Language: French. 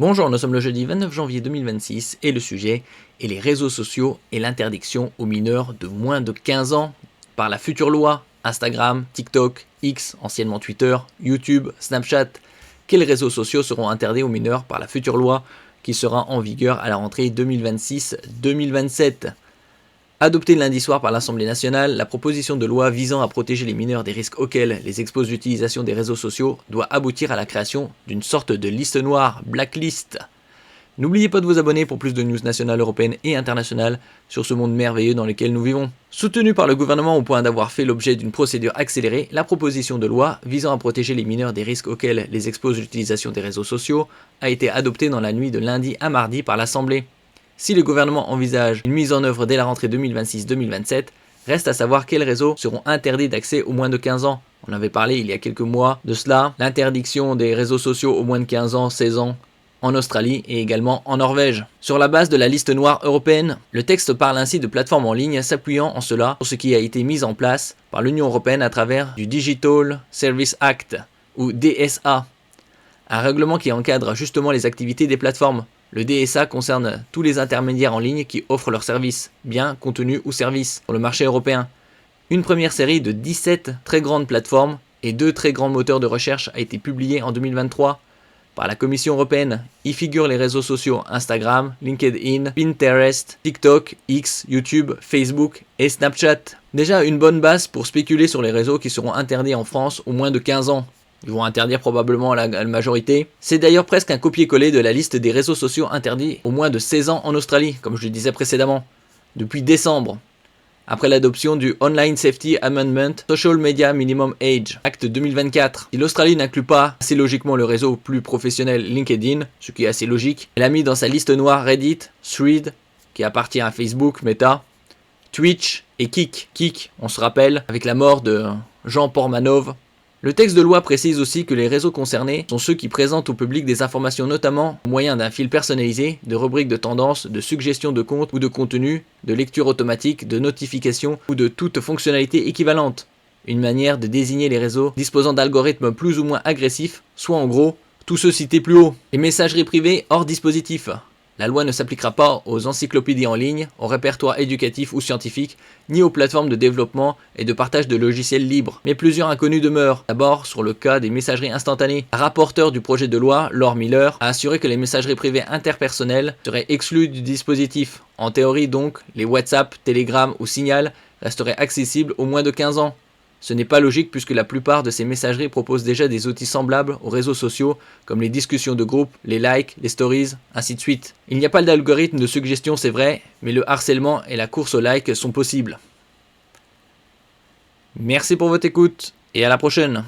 Bonjour, nous sommes le jeudi 29 janvier 2026 et le sujet est les réseaux sociaux et l'interdiction aux mineurs de moins de 15 ans par la future loi Instagram, TikTok, X, anciennement Twitter, YouTube, Snapchat. Quels réseaux sociaux seront interdits aux mineurs par la future loi qui sera en vigueur à la rentrée 2026-2027 ? Adoptée lundi soir par l'Assemblée nationale, la proposition de loi visant à protéger les mineurs des risques auxquels les expose l'utilisation des réseaux sociaux doit aboutir à la création d'une sorte de liste noire, blacklist. N'oubliez pas de vous abonner pour plus de news nationales, européennes et internationales sur ce monde merveilleux dans lequel nous vivons. Soutenue par le gouvernement au point d'avoir fait l'objet d'une procédure accélérée, la proposition de loi visant à protéger les mineurs des risques auxquels les expose l'utilisation des réseaux sociaux a été adoptée dans la nuit de lundi à mardi par l'Assemblée. Si le gouvernement envisage une mise en œuvre dès la rentrée 2026-2027, reste à savoir quels réseaux seront interdits d'accès aux moins de 15 ans. On avait parlé il y a quelques mois de cela, l'interdiction des réseaux sociaux aux moins de 15 ans, 16 ans en Australie et également en Norvège. Sur la base de la liste noire européenne, le texte parle ainsi de plateformes en ligne s'appuyant en cela sur ce qui a été mis en place par l'Union européenne à travers du Digital Services Act ou DSA, un règlement qui encadre justement les activités des plateformes. Le DSA concerne tous les intermédiaires en ligne qui offrent leurs services, biens, contenus ou services sur le marché européen. Une première série de 17 très grandes plateformes et 2 très grands moteurs de recherche a été publiée en 2023 par la Commission européenne. Y figurent les réseaux sociaux Instagram, LinkedIn, Pinterest, TikTok, X, YouTube, Facebook et Snapchat. Déjà une bonne base pour spéculer sur les réseaux qui seront interdits en France aux moins de 15 ans. Ils vont interdire probablement la majorité. C'est d'ailleurs presque un copier-coller de la liste des réseaux sociaux interdits aux moins de 16 ans en Australie, comme je le disais précédemment, depuis décembre, après l'adoption du Online Safety Amendment Social Media Minimum Age Act 2024. Si l'Australie n'inclut pas assez logiquement le réseau plus professionnel LinkedIn, ce qui est assez logique, elle a mis dans sa liste noire Reddit, Thread, qui appartient à Facebook, Meta, Twitch et Kik. Kik, on se rappelle, avec la mort de Jean Portmanov. Le texte de loi précise aussi que les réseaux concernés sont ceux qui présentent au public des informations notamment au moyen d'un fil personnalisé, de rubriques de tendance, de suggestions de comptes ou de contenu, de lecture automatique, de notifications ou de toute fonctionnalité équivalente. Une manière de désigner les réseaux disposant d'algorithmes plus ou moins agressifs, soit en gros, tous ceux cités plus haut. Les messageries privées hors dispositif. La loi ne s'appliquera pas aux encyclopédies en ligne, aux répertoires éducatifs ou scientifiques, ni aux plateformes de développement et de partage de logiciels libres. Mais plusieurs inconnus demeurent. D'abord, sur le cas des messageries instantanées. Un rapporteur du projet de loi, Laure Miller, a assuré que les messageries privées interpersonnelles seraient exclues du dispositif. En théorie donc, les WhatsApp, Telegram ou Signal resteraient accessibles aux moins de 15 ans. Ce n'est pas logique puisque la plupart de ces messageries proposent déjà des outils semblables aux réseaux sociaux comme les discussions de groupe, les likes, les stories, ainsi de suite. Il n'y a pas d'algorithme de suggestion, c'est vrai, mais le harcèlement et la course aux likes sont possibles. Merci pour votre écoute et à la prochaine.